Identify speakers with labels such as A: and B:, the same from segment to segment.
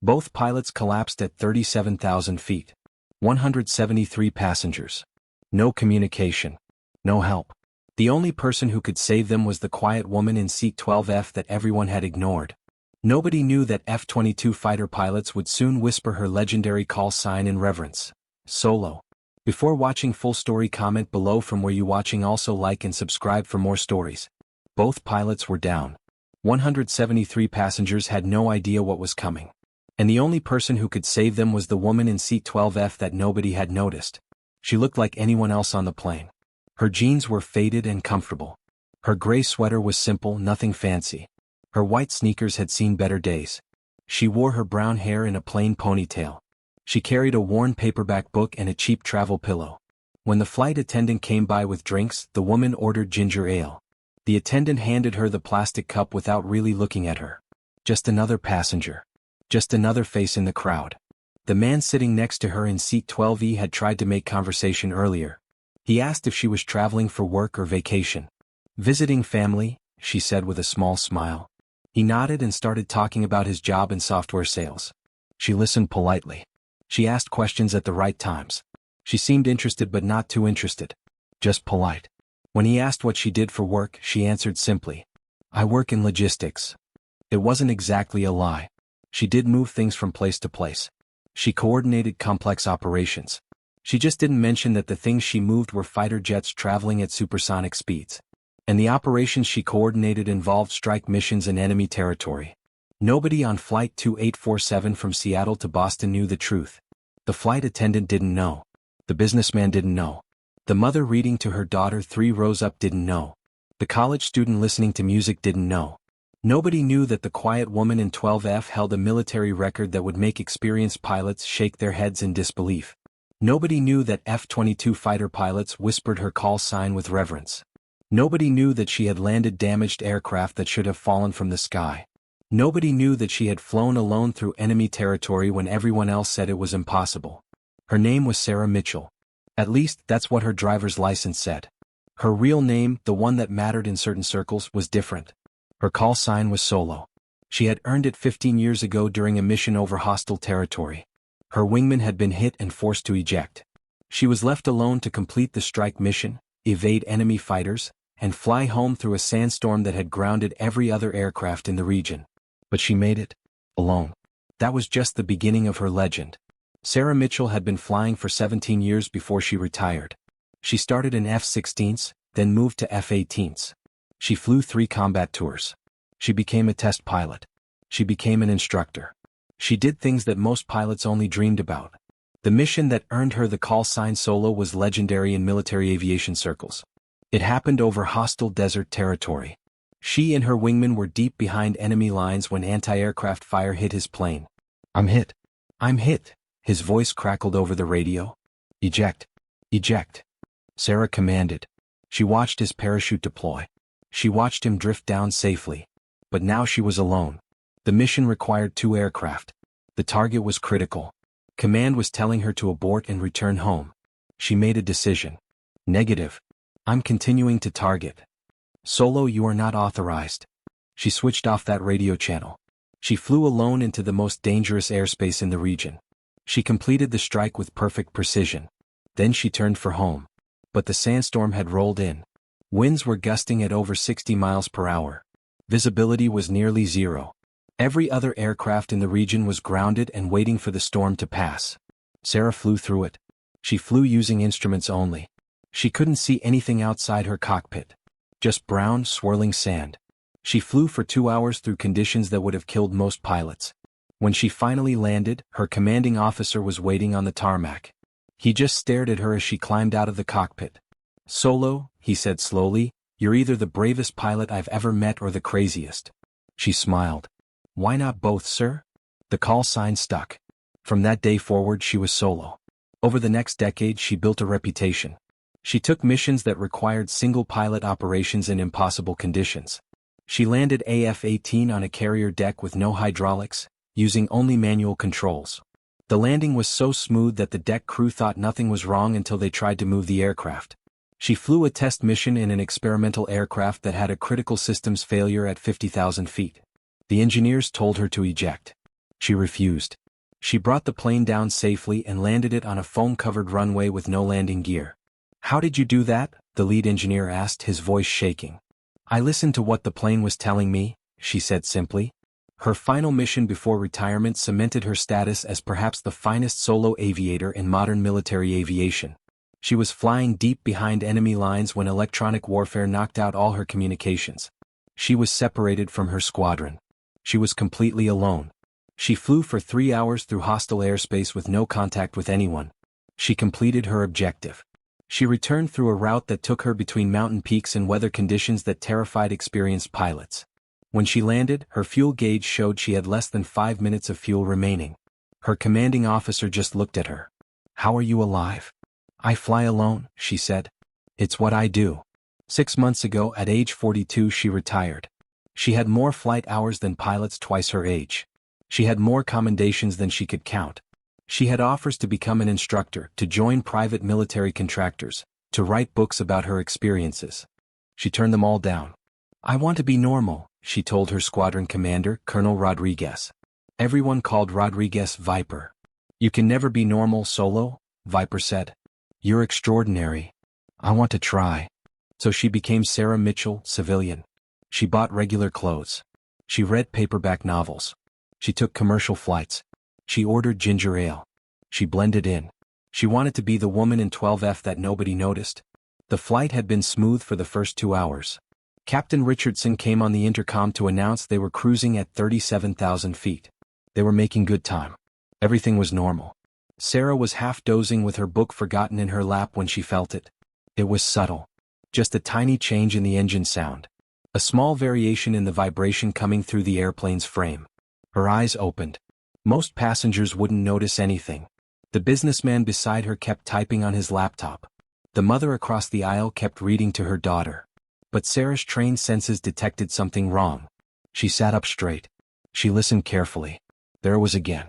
A: Both pilots collapsed at 37,000 feet. 173 passengers. No communication. No help. The only person who could save them was the quiet woman in seat 12F that everyone had ignored. Nobody knew that F-22 fighter pilots would soon whisper her legendary call sign in reverence. Solo. Before watching full story, comment below from where you watching. Also like and subscribe for more stories. Both pilots were down. 173 passengers had no idea what was coming. And the only person who could save them was the woman in seat 12F that nobody had noticed. She looked like anyone else on the plane. Her jeans were faded and comfortable. Her gray sweater was simple, nothing fancy. Her white sneakers had seen better days. She wore her brown hair in a plain ponytail. She carried a worn paperback book and a cheap travel pillow. When the flight attendant came by with drinks, the woman ordered ginger ale. The attendant handed her the plastic cup without really looking at her. Just another passenger. Just another face in the crowd. The man sitting next to her in seat 12E had tried to make conversation earlier. He asked if she was traveling for work or vacation. Visiting family, she said with a small smile. He nodded and started talking about his job in software sales. She listened politely. She asked questions at the right times. She seemed interested but not too interested. Just polite. When he asked what she did for work, she answered simply, "I work in logistics." It wasn't exactly a lie. She did move things from place to place. She coordinated complex operations. She just didn't mention that the things she moved were fighter jets traveling at supersonic speeds. And the operations she coordinated involved strike missions in enemy territory. Nobody on Flight 2847 from Seattle to Boston knew the truth. The flight attendant didn't know. The businessman didn't know. The mother reading to her daughter 3 rows up didn't know. The college student listening to music didn't know. Nobody knew that the quiet woman in 12F held a military record that would make experienced pilots shake their heads in disbelief. Nobody knew that F-22 fighter pilots whispered her call sign with reverence. Nobody knew that she had landed damaged aircraft that should have fallen from the sky. Nobody knew that she had flown alone through enemy territory when everyone else said it was impossible. Her name was Sarah Mitchell. At least, that's what her driver's license said. Her real name, the one that mattered in certain circles, was different. Her call sign was Solo. She had earned it 15 years ago during a mission over hostile territory. Her wingman had been hit and forced to eject. She was left alone to complete the strike mission, evade enemy fighters, and fly home through a sandstorm that had grounded every other aircraft in the region. But she made it. Alone. That was just the beginning of her legend. Sarah Mitchell had been flying for 17 years before she retired. She started in F-16s, then moved to F-18s. She flew 3 combat tours. She became a test pilot. She became an instructor. She did things that most pilots only dreamed about. The mission that earned her the call sign Solo was legendary in military aviation circles. It happened over hostile desert territory. She and her wingman were deep behind enemy lines when anti-aircraft fire hit his plane. "I'm hit. I'm hit," his voice crackled over the radio. "Eject. Eject." Sarah commanded. She watched his parachute deploy. She watched him drift down safely. But now she was alone. The mission required 2 aircraft. The target was critical. Command was telling her to abort and return home. She made a decision. Negative. I'm continuing to target. Solo, you are not authorized. She switched off that radio channel. She flew alone into the most dangerous airspace in the region. She completed the strike with perfect precision. Then she turned for home. But the sandstorm had rolled in. Winds were gusting at over 60 miles per hour. Visibility was nearly zero. Every other aircraft in the region was grounded and waiting for the storm to pass. Sarah flew through it. She flew using instruments only. She couldn't see anything outside her cockpit. Just brown, swirling sand. She flew for 2 hours through conditions that would have killed most pilots. When she finally landed, her commanding officer was waiting on the tarmac. He just stared at her as she climbed out of the cockpit. "Solo," he said slowly, "you're either the bravest pilot I've ever met or the craziest." She smiled. "Why not both, sir?" The call sign stuck. From that day forward she was Solo. Over the next decade she built a reputation. She took missions that required single-pilot operations in impossible conditions. She landed AF-18 on a carrier deck with no hydraulics, using only manual controls. The landing was so smooth that the deck crew thought nothing was wrong until they tried to move the aircraft. She flew a test mission in an experimental aircraft that had a critical systems failure at 50,000 feet. The engineers told her to eject. She refused. She brought the plane down safely and landed it on a foam-covered runway with no landing gear. "How did you do that?" the lead engineer asked, his voice shaking. "I listened to what the plane was telling me," she said simply. Her final mission before retirement cemented her status as perhaps the finest solo aviator in modern military aviation. She was flying deep behind enemy lines when electronic warfare knocked out all her communications. She was separated from her squadron. She was completely alone. She flew for 3 hours through hostile airspace with no contact with anyone. She completed her objective. She returned through a route that took her between mountain peaks and weather conditions that terrified experienced pilots. When she landed, her fuel gauge showed she had less than 5 minutes of fuel remaining. Her commanding officer just looked at her. "How are you alive?" "I fly alone," she said. "It's what I do." 6 months ago, at age 42, she retired. She had more flight hours than pilots twice her age. She had more commendations than she could count. She had offers to become an instructor, to join private military contractors, to write books about her experiences. She turned them all down. "I want to be normal," she told her squadron commander, Colonel Rodriguez. Everyone called Rodriguez Viper. "You can never be normal, Solo," Viper said. "You're extraordinary. I want to try." So she became Sarah Mitchell, civilian. She bought regular clothes. She read paperback novels. She took commercial flights. She ordered ginger ale. She blended in. She wanted to be the woman in 12F that nobody noticed. The flight had been smooth for the first 2 hours. Captain Richardson came on the intercom to announce they were cruising at 37,000 feet. They were making good time. Everything was normal. Sarah was half dozing with her book forgotten in her lap when she felt it. It was subtle. Just a tiny change in the engine sound. A small variation in the vibration coming through the airplane's frame. Her eyes opened. Most passengers wouldn't notice anything. The businessman beside her kept typing on his laptop. The mother across the aisle kept reading to her daughter. But Sarah's trained senses detected something wrong. She sat up straight. She listened carefully. There it was again.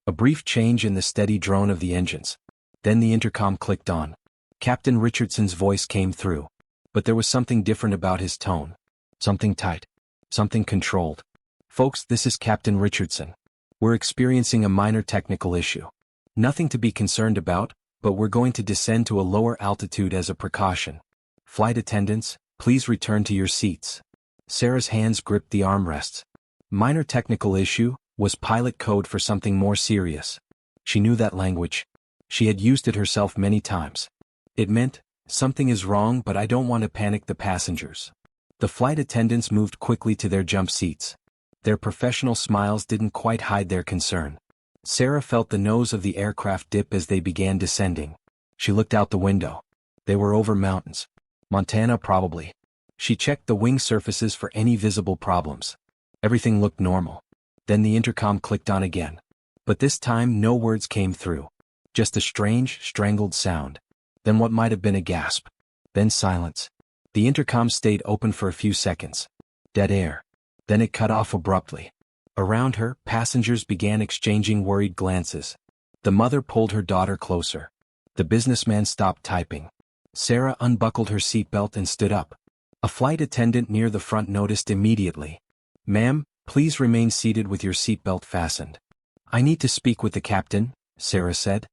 A: A brief change in the steady drone of the engines. Then the intercom clicked on. Captain Richardson's voice came through. But there was something different about his tone. Something tight. Something controlled. "Folks, this is Captain Richardson. We're experiencing a minor technical issue. Nothing to be concerned about, but we're going to descend to a lower altitude as a precaution. Flight attendants, please return to your seats." Sarah's hands gripped the armrests. Minor technical issue was pilot code for something more serious. She knew that language. She had used it herself many times. It meant, "Something is wrong, but I don't want to panic the passengers." The flight attendants moved quickly to their jump seats. Their professional smiles didn't quite hide their concern. Sarah felt the nose of the aircraft dip as they began descending. She looked out the window. They were over mountains. Montana, probably. She checked the wing surfaces for any visible problems. Everything looked normal. Then the intercom clicked on again. But this time no words came through. Just a strange, strangled sound. Then what might have been a gasp. Then silence. The intercom stayed open for a few seconds. Dead air. Then it cut off abruptly. Around her, passengers began exchanging worried glances. The mother pulled her daughter closer. The businessman stopped typing. Sarah unbuckled her seatbelt and stood up. A flight attendant near the front noticed immediately. "Ma'am, please remain seated with your seatbelt fastened." "I need to speak with the captain," Sarah said.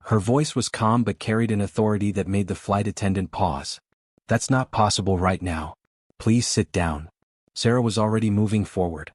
A: Her voice was calm but carried an authority that made the flight attendant pause. "That's not possible right now. Please sit down." Sarah was already moving forward.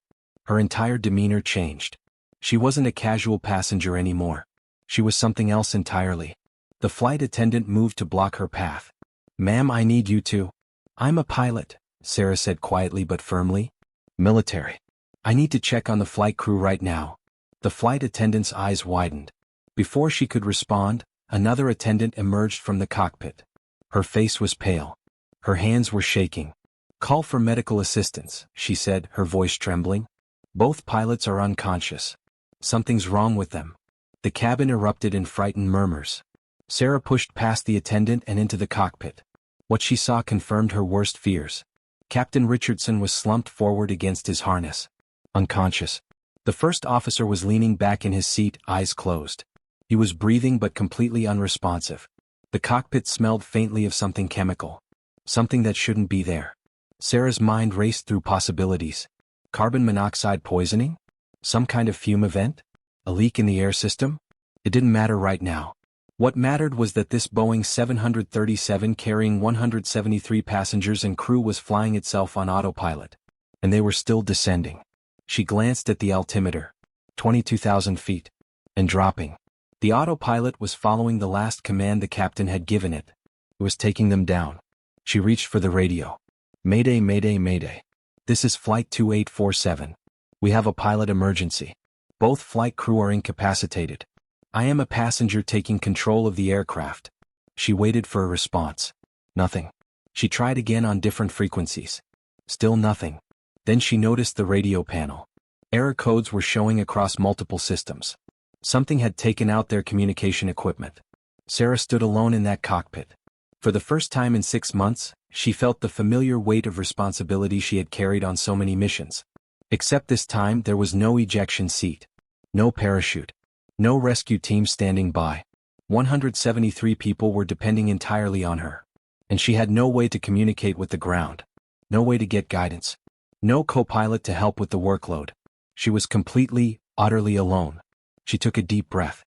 A: Her entire demeanor changed. She wasn't a casual passenger anymore. She was something else entirely. The flight attendant moved to block her path. "Ma'am, I need you to." "I'm a pilot," Sarah said quietly but firmly. "Military. I need to check on the flight crew right now." The flight attendant's eyes widened. Before she could respond, another attendant emerged from the cockpit. Her face was pale. Her hands were shaking. "Call for medical assistance," she said, her voice trembling. "Both pilots are unconscious. Something's wrong with them." The cabin erupted in frightened murmurs. Sarah pushed past the attendant and into the cockpit. What she saw confirmed her worst fears. Captain Richardson was slumped forward against his harness. Unconscious. The first officer was leaning back in his seat, eyes closed. He was breathing but completely unresponsive. The cockpit smelled faintly of something chemical. Something that shouldn't be there. Sarah's mind raced through possibilities. Carbon monoxide poisoning? Some kind of fume event? A leak in the air system? It didn't matter right now. What mattered was that this Boeing 737 carrying 173 passengers and crew was flying itself on autopilot. And they were still descending. She glanced at the altimeter. 22,000 feet. And dropping. The autopilot was following the last command the captain had given it. It was taking them down. She reached for the radio. Mayday, mayday, mayday. This is Flight 2847. We have a pilot emergency. Both flight crew are incapacitated. I am a passenger taking control of the aircraft. She waited for a response. Nothing. She tried again on different frequencies. Still nothing. Then she noticed the radio panel. Error codes were showing across multiple systems. Something had taken out their communication equipment. Sarah stood alone in that cockpit. For the first time in 6 months, she felt the familiar weight of responsibility she had carried on so many missions. Except this time there was no ejection seat. No parachute. No rescue team standing by. 173 people were depending entirely on her. And she had no way to communicate with the ground. No way to get guidance. No co-pilot to help with the workload. She was completely, utterly alone. She took a deep breath.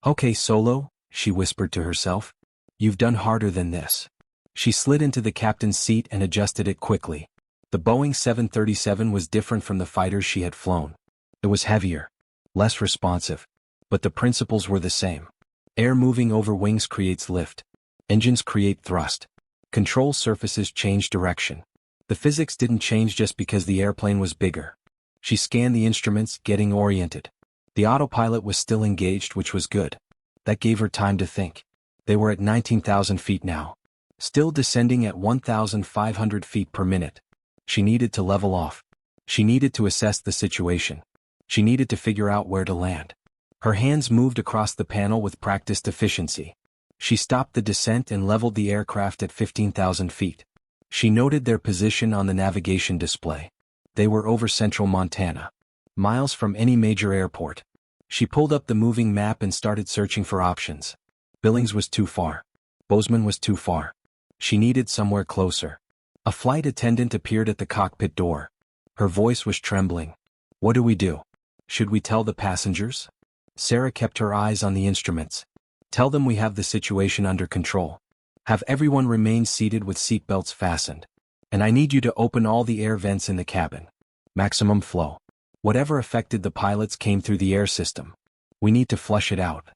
A: Okay, Solo, she whispered to herself. You've done harder than this. She slid into the captain's seat and adjusted it quickly. The Boeing 737 was different from the fighters she had flown. It was heavier. Less responsive. But the principles were the same. Air moving over wings creates lift. Engines create thrust. Control surfaces change direction. The physics didn't change just because the airplane was bigger. She scanned the instruments, getting oriented. The autopilot was still engaged, which was good. That gave her time to think. They were at 19,000 feet now. Still descending at 1,500 feet per minute. She needed to level off. She needed to assess the situation. She needed to figure out where to land. Her hands moved across the panel with practiced efficiency. She stopped the descent and leveled the aircraft at 15,000 feet. She noted their position on the navigation display. They were over central Montana. Miles from any major airport. She pulled up the moving map and started searching for options. Billings was too far. Bozeman was too far. She needed somewhere closer. A flight attendant appeared at the cockpit door. Her voice was trembling. What do we do? Should we tell the passengers? Sarah kept her eyes on the instruments. Tell them we have the situation under control. Have everyone remain seated with seatbelts fastened. And I need you to open all the air vents in the cabin. Maximum flow. Whatever affected the pilots came through the air system. We need to flush it out.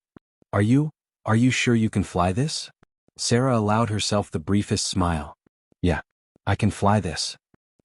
A: Are you sure you can fly this? Sarah allowed herself the briefest smile. Yeah, I can fly this.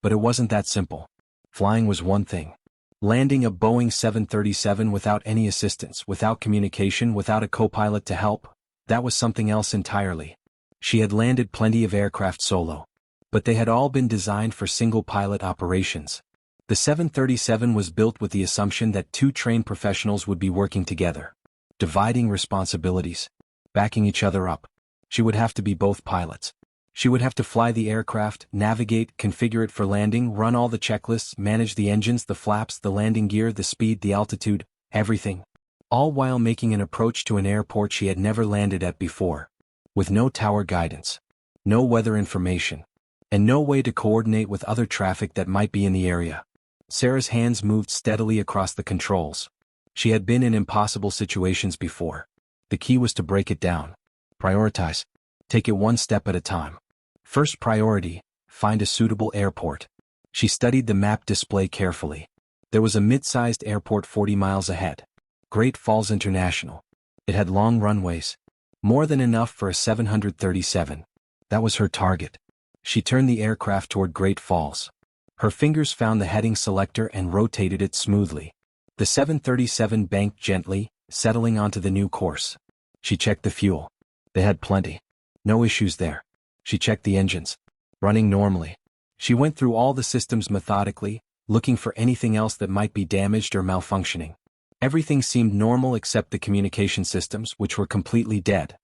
A: But it wasn't that simple. Flying was one thing. Landing a Boeing 737 without any assistance, without communication, without a co-pilot to help, that was something else entirely. She had landed plenty of aircraft solo. But they had all been designed for single-pilot operations. The 737 was built with the assumption that 2 trained professionals would be working together. Dividing responsibilities. Backing each other up. She would have to be both pilots. She would have to fly the aircraft, navigate, configure it for landing, run all the checklists, manage the engines, the flaps, the landing gear, the speed, the altitude, everything. All while making an approach to an airport she had never landed at before. With no tower guidance. No weather information. And no way to coordinate with other traffic that might be in the area. Sarah's hands moved steadily across the controls. She had been in impossible situations before. The key was to break it down. Prioritize. Take it one step at a time. First priority, find a suitable airport. She studied the map display carefully. There was a mid-sized airport 40 miles ahead. Great Falls International. It had long runways. More than enough for a 737. That was her target. She turned the aircraft toward Great Falls. Her fingers found the heading selector and rotated it smoothly. The 737 banked gently, settling onto the new course. She checked the fuel. They had plenty. No issues there. She checked the engines. Running normally. She went through all the systems methodically, looking for anything else that might be damaged or malfunctioning. Everything seemed normal except the communication systems, which were completely dead.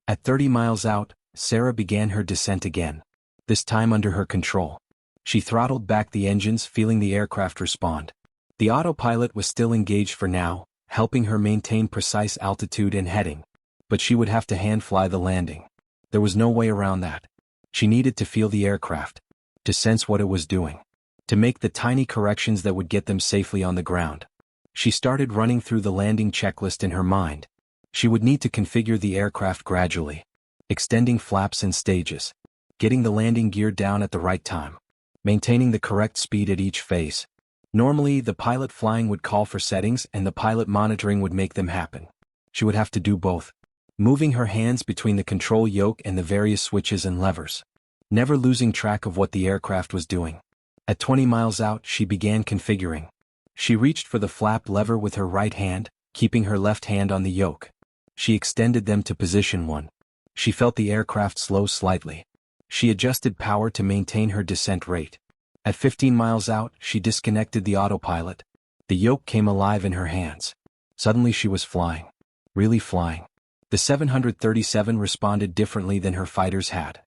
A: At 30 miles out, Sarah began her descent again. This time under her control. She throttled back the engines, feeling the aircraft respond. The autopilot was still engaged for now, helping her maintain precise altitude and heading. But she would have to hand-fly the landing. There was no way around that. She needed to feel the aircraft. To sense what it was doing. To make the tiny corrections that would get them safely on the ground. She started running through the landing checklist in her mind. She would need to configure the aircraft gradually, extending flaps in stages, getting the landing gear down at the right time, maintaining the correct speed at each phase. Normally, the pilot flying would call for settings and the pilot monitoring would make them happen. She would have to do both, moving her hands between the control yoke and the various switches and levers, never losing track of what the aircraft was doing. At 20 miles out, she began configuring. She reached for the flap lever with her right hand, keeping her left hand on the yoke. She extended them to position 1. She felt the aircraft slow slightly. She adjusted power to maintain her descent rate. At 15 miles out, she disconnected the autopilot. The yoke came alive in her hands. Suddenly she was flying. Really flying. The 737 responded differently than her fighters had.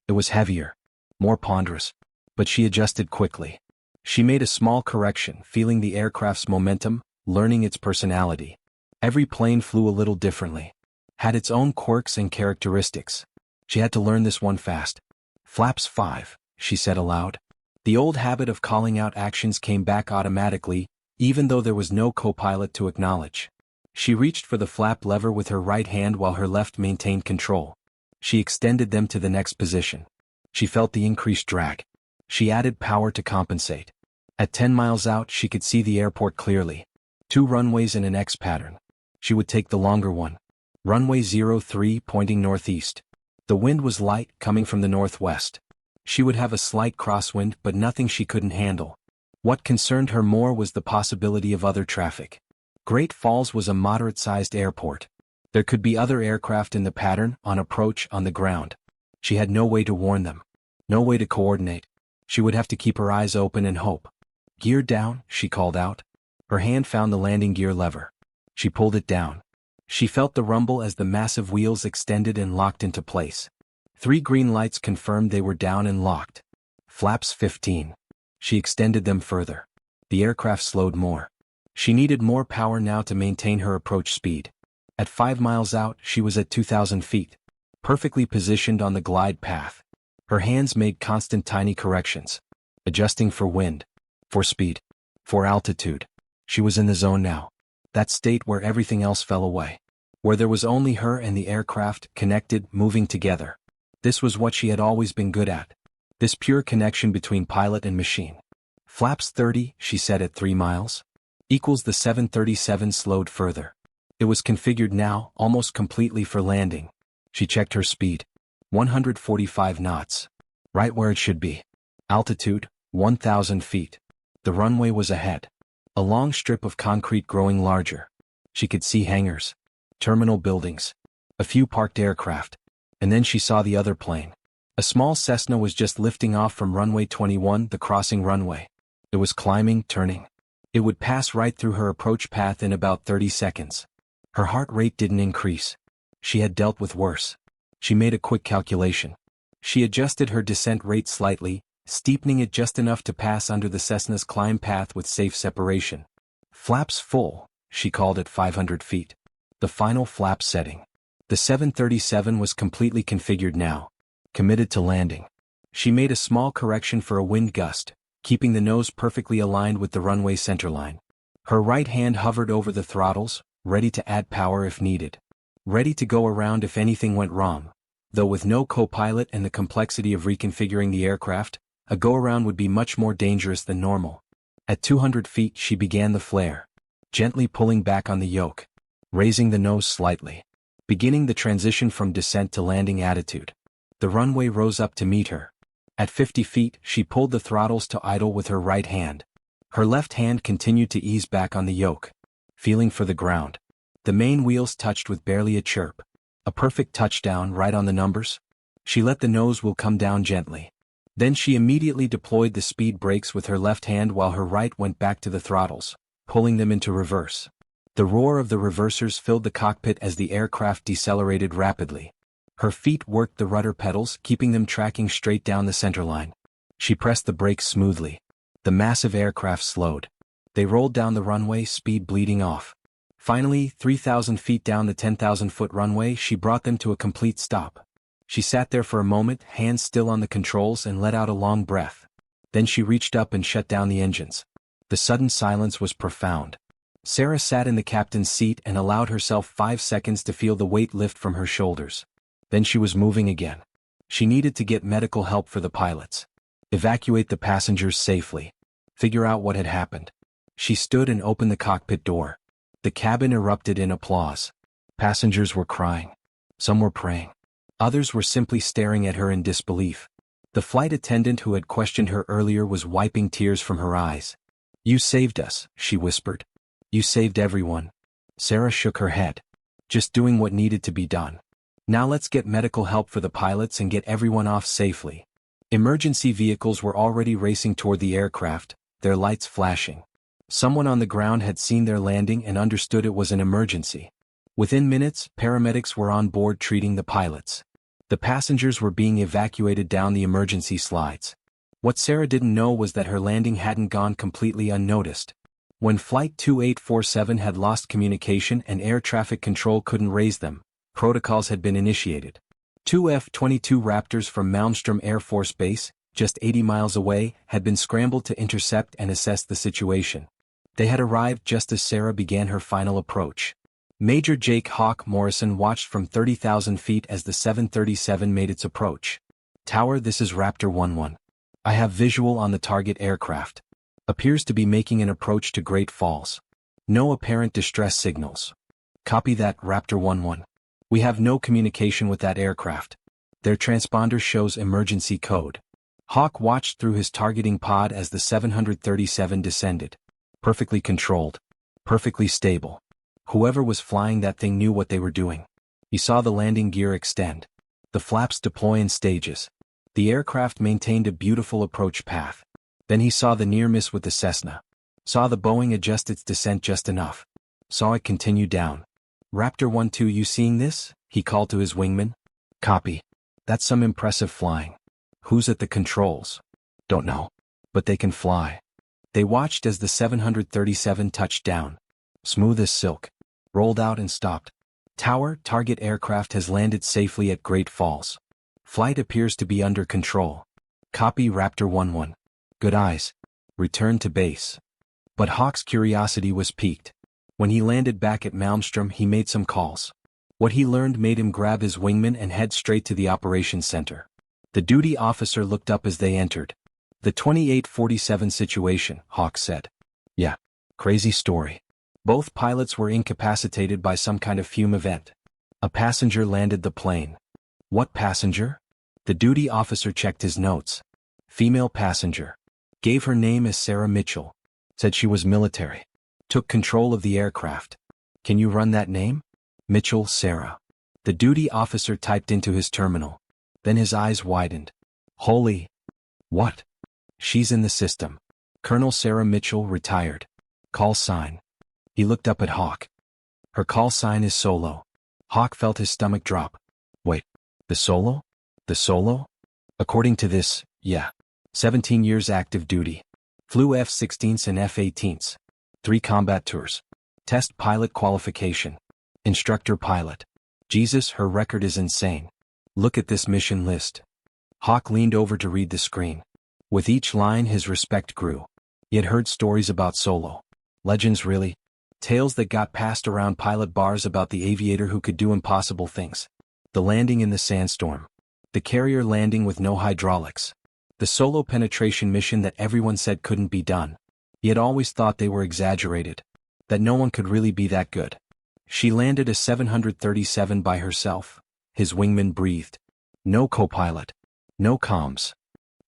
A: It was heavier, more ponderous, but she adjusted quickly. She made a small correction, feeling the aircraft's momentum, learning its personality. Every plane flew a little differently, had its own quirks and characteristics. She had to learn this one fast. Flaps 5, she said aloud. The old habit of calling out actions came back automatically, even though there was no co-pilot to acknowledge. She reached for the flap lever with her right hand while her left maintained control. She extended them to the next position. She felt the increased drag. She added power to compensate. At 10 miles out, she could see the airport clearly. 2 runways in an X pattern. She would take the longer one. Runway 03 pointing northeast. The wind was light, coming from the northwest. She would have a slight crosswind, but nothing she couldn't handle. What concerned her more was the possibility of other traffic. Great Falls was a moderate-sized airport. There could be other aircraft in the pattern, on approach, on the ground. She had no way to warn them. No way to coordinate. She would have to keep her eyes open and hope. Gear down, she called out. Her hand found the landing gear lever. She pulled it down. She felt the rumble as the massive wheels extended and locked into place. 3 green lights confirmed they were down and locked. Flaps 15. She extended them further. The aircraft slowed more. She needed more power now to maintain her approach speed. At 5 miles out, she was at 2,000 feet, perfectly positioned on the glide path. Her hands made constant tiny corrections, adjusting for wind, for speed, for altitude. She was in the zone now. That state where everything else fell away. Where there was only her and the aircraft, connected, moving together. This was what she had always been good at. This pure connection between pilot and machine. Flaps 30, she said at 3 miles. Equals the 737 slowed further. It was configured now, almost completely for landing. She checked her speed. 145 knots. Right where it should be. Altitude, 1,000 feet. The runway was ahead. A long strip of concrete growing larger. She could see hangars, terminal buildings, a few parked aircraft. And then she saw the other plane. A small Cessna was just lifting off from runway 21, the crossing runway. It was climbing, turning. It would pass right through her approach path in about 30 seconds. Her heart rate didn't increase. She had dealt with worse. She made a quick calculation. She adjusted her descent rate slightly, steepening it just enough to pass under the Cessna's climb path with safe separation. Flaps full, she called at 500 feet. The final flap setting. The 737 was completely configured now, committed to landing. She made a small correction for a wind gust, keeping the nose perfectly aligned with the runway centerline. Her right hand hovered over the throttles, ready to add power if needed. Ready to go around if anything went wrong. Though with no co-pilot and the complexity of reconfiguring the aircraft, a go-around would be much more dangerous than normal. At 200 feet she began the flare, gently pulling back on the yoke, raising the nose slightly, beginning the transition from descent to landing attitude. The runway rose up to meet her. At 50 feet, she pulled the throttles to idle with her right hand. Her left hand continued to ease back on the yoke, feeling for the ground. The main wheels touched with barely a chirp. A perfect touchdown right on the numbers. She let the nose wheel come down gently. Then she immediately deployed the speed brakes with her left hand while her right went back to the throttles, pulling them into reverse. The roar of the reversers filled the cockpit as the aircraft decelerated rapidly. Her feet worked the rudder pedals, keeping them tracking straight down the centerline. She pressed the brakes smoothly. The massive aircraft slowed. They rolled down the runway, speed bleeding off. Finally, 3,000 feet down the 10,000-foot runway, she brought them to a complete stop. She sat there for a moment, hands still on the controls, and let out a long breath. Then she reached up and shut down the engines. The sudden silence was profound. Sarah sat in the captain's seat and allowed herself 5 seconds to feel the weight lift from her shoulders. Then she was moving again. She needed to get medical help for the pilots. Evacuate the passengers safely. Figure out what had happened. She stood and opened the cockpit door. The cabin erupted in applause. Passengers were crying. Some were praying. Others were simply staring at her in disbelief. The flight attendant who had questioned her earlier was wiping tears from her eyes. "You saved us," she whispered. "You saved everyone." Sarah shook her head. "Just doing what needed to be done. Now let's get medical help for the pilots and get everyone off safely." Emergency vehicles were already racing toward the aircraft, their lights flashing. Someone on the ground had seen their landing and understood it was an emergency. Within minutes, paramedics were on board treating the pilots. The passengers were being evacuated down the emergency slides. What Sarah didn't know was that her landing hadn't gone completely unnoticed. When Flight 2847 had lost communication and air traffic control couldn't raise them, protocols had been initiated. 2 F-22 Raptors from Malmstrom Air Force Base, just 80 miles away, had been scrambled to intercept and assess the situation. They had arrived just as Sarah began her final approach. Major Jake "Hawk" Morrison watched from 30,000 feet as the 737 made its approach. "Tower, this is Raptor 11. I have visual on the target aircraft. Appears to be making an approach to Great Falls. No apparent distress signals." "Copy that, Raptor 11. We have no communication with that aircraft. Their transponder shows emergency code." Hawk watched through his targeting pod as the 737 descended. Perfectly controlled. Perfectly stable. Whoever was flying that thing knew what they were doing. He saw the landing gear extend. The flaps deploy in stages. The aircraft maintained a beautiful approach path. Then he saw the near miss with the Cessna. Saw the Boeing adjust its descent just enough. Saw it continue down. "Raptor 12, you seeing this?" he called to his wingman. "Copy. That's some impressive flying." "Who's at the controls?" "Don't know. But they can fly." They watched as the 737 touched down. Smooth as silk. Rolled out and stopped. "Tower, target aircraft has landed safely at Great Falls. Flight appears to be under control." "Copy, Raptor 11. Good eyes. Return to base." But Hawk's curiosity was piqued. When he landed back at Malmstrom, he made some calls. What he learned made him grab his wingman and head straight to the operations center. The duty officer looked up as they entered. "The 2847 situation," Hawk said. "Yeah. Crazy story. Both pilots were incapacitated by some kind of fume event. A passenger landed the plane." "What passenger?" The duty officer checked his notes. "Female passenger. Gave her name as Sarah Mitchell. Said she was military. Took control of the aircraft. Can you run that name?" "Mitchell, Sarah." The duty officer typed into his terminal. Then his eyes widened. "Holy... What?" "She's in the system. Colonel Sarah Mitchell, retired. Call sign." He looked up at Hawk. "Her call sign is Solo." Hawk felt his stomach drop. "Wait, the Solo? The Solo?" "According to this, yeah. 17 years active duty. Flew F-16s and F-18s. 3 combat tours. Test pilot qualification. Instructor pilot. Jesus, her record is insane. Look at this mission list." Hawk leaned over to read the screen. With each line his respect grew. He had heard stories about Solo. Legends really. Tales that got passed around pilot bars about the aviator who could do impossible things. The landing in the sandstorm. The carrier landing with no hydraulics. The Solo penetration mission that everyone said couldn't be done. He had always thought they were exaggerated. That no one could really be that good. She landed a 737 by herself. His wingman breathed. No co-pilot. No comms.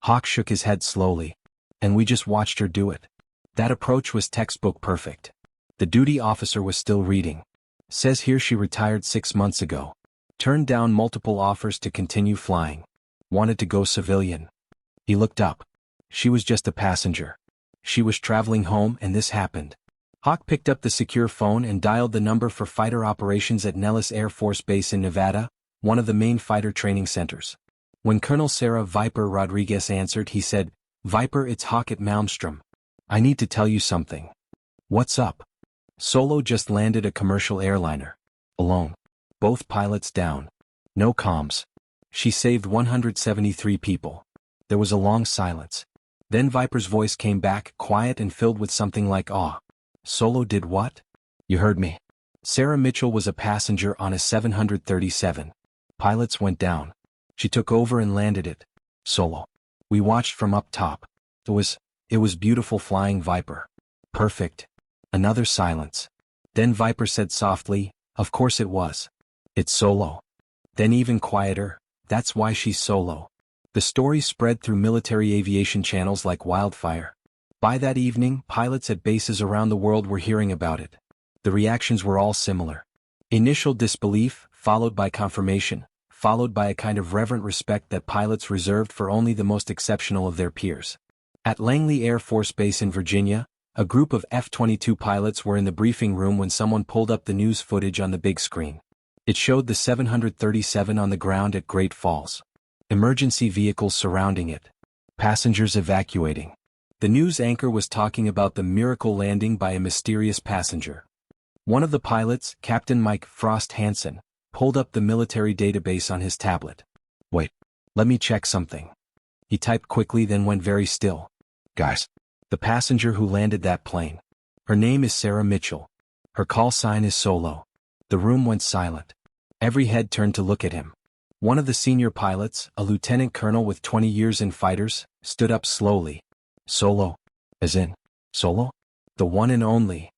A: Hawk shook his head slowly. "And we just watched her do it. That approach was textbook perfect." The duty officer was still reading. "Says here she retired 6 months ago. Turned down multiple offers to continue flying. Wanted to go civilian." He looked up. She was just a passenger. She was traveling home and this happened. Hawk picked up the secure phone and dialed the number for fighter operations at Nellis Air Force Base in Nevada, one of the main fighter training centers. When Colonel Sarah "Viper" Rodriguez answered, he said, "Viper, it's Hawk at Malmstrom. I need to tell you something." "What's up?" "Solo just landed a commercial airliner. Alone. Both pilots down. No comms. She saved 173 people." There was a long silence. Then Viper's voice came back, quiet and filled with something like awe. "Solo did what?" You heard me. Sarah Mitchell was a passenger on a 737. Pilots went down. She took over and landed it. Solo. We watched from up top. It was beautiful flying Viper. Perfect. Another silence. Then Viper said softly, of course it was. It's solo. Then even quieter, that's why she's solo. The story spread through military aviation channels like wildfire. By that evening, pilots at bases around the world were hearing about it. The reactions were all similar. Initial disbelief, followed by confirmation, followed by a kind of reverent respect that pilots reserved for only the most exceptional of their peers. At Langley Air Force Base in Virginia, a group of F-22 pilots were in the briefing room when someone pulled up the news footage on the big screen. It showed the 737 on the ground at Great Falls. Emergency vehicles surrounding it. Passengers evacuating. The news anchor was talking about the miracle landing by a mysterious passenger. One of the pilots, Captain Mike Frost Hansen, pulled up the military database on his tablet. Wait, let me check something. He typed quickly, then went very still. Guys, the passenger who landed that plane. Her name is Sarah Mitchell. Her call sign is Solo. The room went silent. Every head turned to look at him. One of the senior pilots, a lieutenant colonel with 20 years in fighters, stood up slowly. Solo? As in, Solo? The one and only.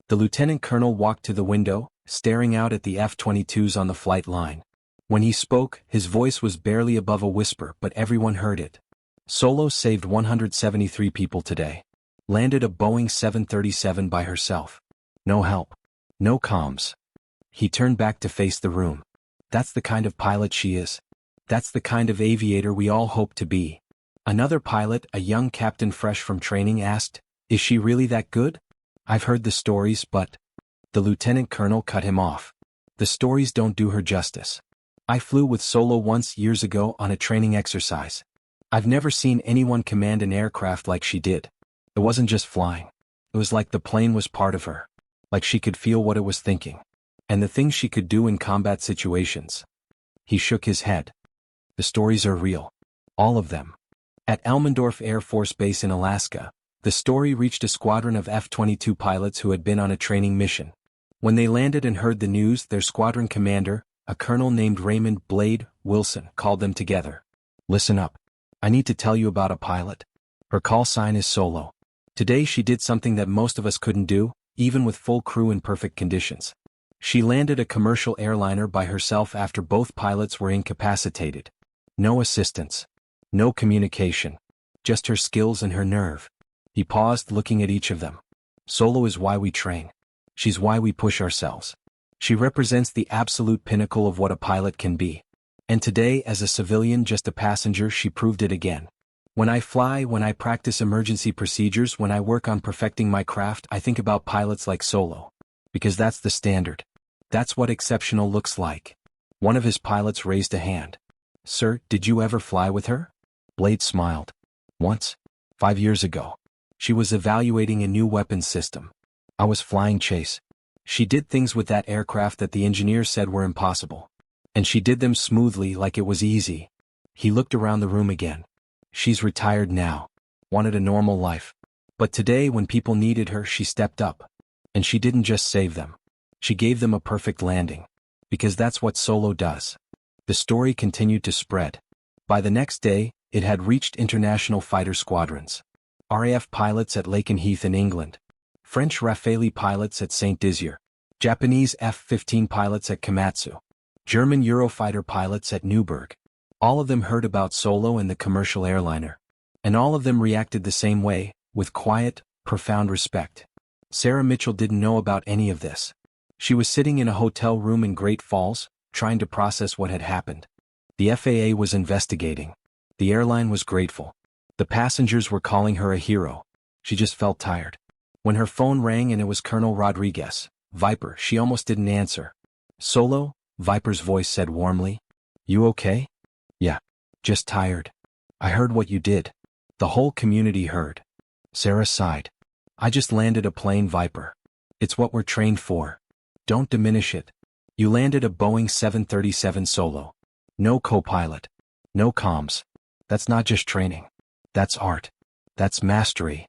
A: The lieutenant colonel walked to the window, staring out at the F-22s on the flight line. When he spoke, his voice was barely above a whisper, but everyone heard it. Solo saved 173 people today. Landed a Boeing 737 by herself. No help. No comms. He turned back to face the room. That's the kind of pilot she is. That's the kind of aviator we all hope to be. Another pilot, a young captain fresh from training, asked, "Is she really that good? I've heard the stories, but..." The lieutenant colonel cut him off. "The stories don't do her justice. I flew with Solo once years ago on a training exercise. I've never seen anyone command an aircraft like she did. It wasn't just flying. It was like the plane was part of her. Like she could feel what it was thinking. And the things she could do in combat situations." He shook his head. "The stories are real. All of them." At Elmendorf Air Force Base in Alaska, the story reached a squadron of F-22 pilots who had been on a training mission. When they landed and heard the news, their squadron commander, a colonel named Raymond Blade Wilson, called them together. "Listen up. I need to tell you about a pilot. Her call sign is Solo. Today she did something that most of us couldn't do, even with full crew in perfect conditions. She landed a commercial airliner by herself after both pilots were incapacitated. No assistance. No communication. Just her skills and her nerve." He paused, looking at each of them. "Solo is why we train. She's why we push ourselves. She represents the absolute pinnacle of what a pilot can be. And today, as a civilian, just a passenger, she proved it again. When I fly, when I practice emergency procedures, when I work on perfecting my craft, I think about pilots like Solo. Because that's the standard. That's what exceptional looks like." One of his pilots raised a hand. "Sir, did you ever fly with her?" Blade smiled. "Once. 5 years ago. She was evaluating a new weapons system. I was flying chase. She did things with that aircraft that the engineers said were impossible. And she did them smoothly, like it was easy." He looked around the room again. "She's retired now. Wanted a normal life. But today, when people needed her, she stepped up. And she didn't just save them. She gave them a perfect landing. Because that's what Solo does." The story continued to spread. By the next day, it had reached international fighter squadrons. RAF pilots at Lakenheath in England. French Rafale pilots at St. Dizier. Japanese F-15 pilots at Komatsu. German Eurofighter pilots at Newburgh. All of them heard about Solo and the commercial airliner. And all of them reacted the same way, with quiet, profound respect. Sarah Mitchell didn't know about any of this. She was sitting in a hotel room in Great Falls, trying to process what had happened. The FAA was investigating. The airline was grateful. The passengers were calling her a hero. She just felt tired. When her phone rang and it was Colonel Rodriguez, Viper, she almost didn't answer. "Solo?" Viper's voice said warmly. "You okay?" "Yeah. Just tired. I heard what you did. The whole community heard." Sarah sighed. "I just landed a plane, Viper. It's what we're trained for. Don't diminish it. You landed a Boeing 737 Solo. No co-pilot. No comms. That's not just training. That's art. That's mastery.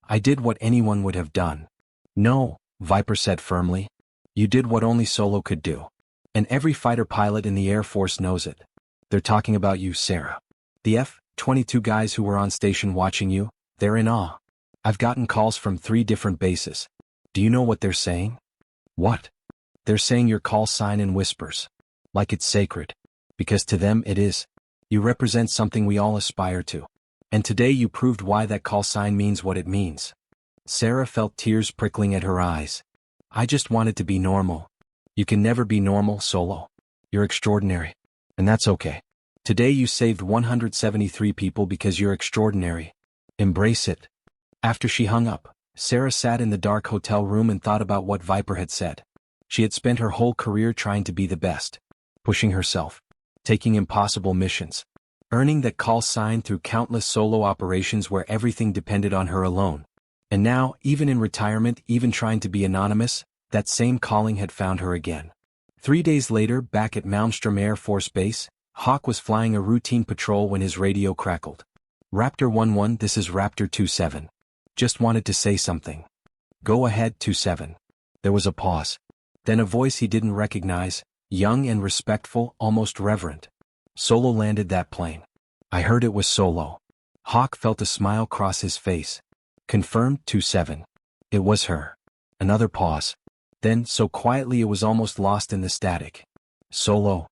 A: I did what anyone would have done." "No," Viper said firmly. You did what only Solo could do. And every fighter pilot in the Air Force knows it. They're talking about you, Sarah. The F-22 guys who were on station watching you, they're in awe. I've gotten calls from 3 different bases. Do you know what they're saying? What? They're saying your call sign in whispers. Like it's sacred. Because to them it is. You represent something we all aspire to. And today you proved why that call sign means what it means. Sarah felt tears prickling at her eyes. I just wanted to be normal. You can never be normal, Solo. You're extraordinary. And that's okay. Today you saved 173 people because you're extraordinary. Embrace it. After she hung up, Sarah sat in the dark hotel room and thought about what Viper had said. She had spent her whole career trying to be the best. Pushing herself. Taking impossible missions. Earning that call sign through countless solo operations where everything depended on her alone. And now, even in retirement, even trying to be anonymous, that same calling had found her again. 3 days later, back at Malmstrom Air Force Base, Hawk was flying a routine patrol when his radio crackled. Raptor 11, this is Raptor 27. Just wanted to say something. Go ahead, 27. There was a pause. Then a voice he didn't recognize, young and respectful, almost reverent. Solo landed that plane. I heard it was Solo. Hawk felt a smile cross his face. Confirmed, 27. It was her. Another pause. Then, so quietly it was almost lost in the static. Solo.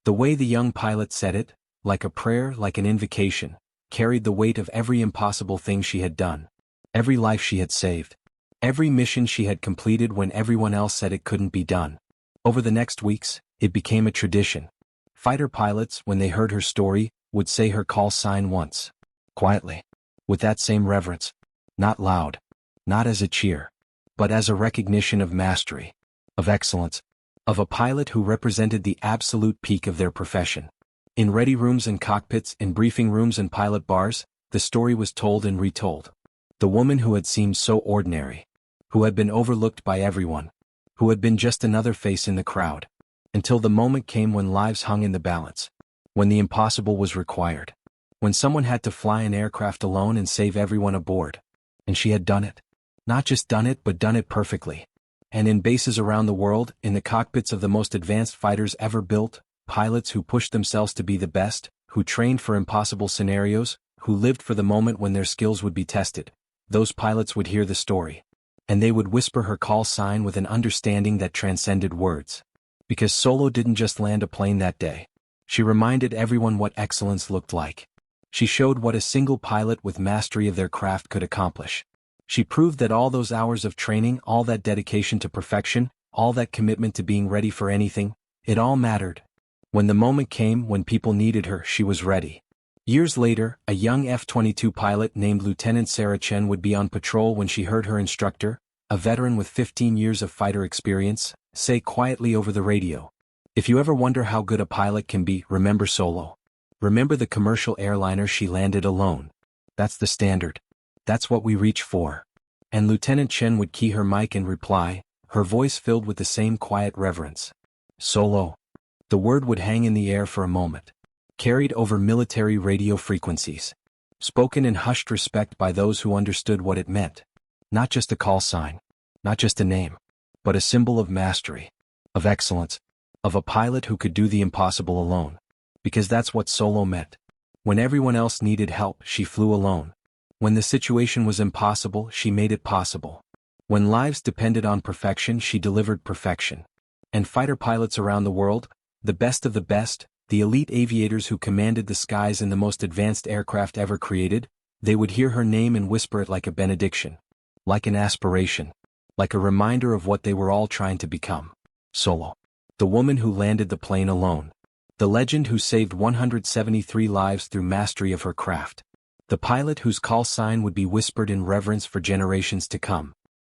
A: The way the young pilot said it, like a prayer, like an invocation, carried the weight of every impossible thing she had done. Every life she had saved. Every mission she had completed when everyone else said it couldn't be done. Over the next weeks, it became a tradition. Fighter pilots, when they heard her story, would say her call sign once. Quietly. With that same reverence. Not loud. Not as a cheer. But as a recognition of mastery. Of excellence. Of a pilot who represented the absolute peak of their profession. In ready rooms and cockpits, in briefing rooms and pilot bars, the story was told and retold. The woman who had seemed so ordinary. Who had been overlooked by everyone. Who had been just another face in the crowd. Until the moment came when lives hung in the balance. When the impossible was required. When someone had to fly an aircraft alone and save everyone aboard. And she had done it. Not just done it, but done it perfectly. And in bases around the world, in the cockpits of the most advanced fighters ever built, pilots who pushed themselves to be the best, who trained for impossible scenarios, who lived for the moment when their skills would be tested. Those pilots would hear the story. And they would whisper her call sign with an understanding that transcended words. Because Solo didn't just land a plane that day. She reminded everyone what excellence looked like. She showed what a single pilot with mastery of their craft could accomplish. She proved that all those hours of training, all that dedication to perfection, all that commitment to being ready for anything, it all mattered. When the moment came when people needed her, she was ready. Years later, a young F-22 pilot named Lieutenant Sarah Chen would be on patrol when she heard her instructor, a veteran with 15 years of fighter experience, say quietly over the radio, "If you ever wonder how good a pilot can be, remember Solo. Remember the commercial airliner she landed alone. That's the standard. That's what we reach for." And Lieutenant Chen would key her mic and reply, her voice filled with the same quiet reverence. Solo. The word would hang in the air for a moment. Carried over military radio frequencies. Spoken in hushed respect by those who understood what it meant. Not just a call sign. Not just a name. But a symbol of mastery. Of excellence. Of a pilot who could do the impossible alone. Because that's what Solo meant. When everyone else needed help, she flew alone. When the situation was impossible, she made it possible. When lives depended on perfection, she delivered perfection. And fighter pilots around the world, the best of the best, the elite aviators who commanded the skies in the most advanced aircraft ever created, they would hear her name and whisper it like a benediction. Like an aspiration. Like a reminder of what they were all trying to become. Solo. The woman who landed the plane alone. The legend who saved 173 lives through mastery of her craft. The pilot whose call sign would be whispered in reverence for generations to come.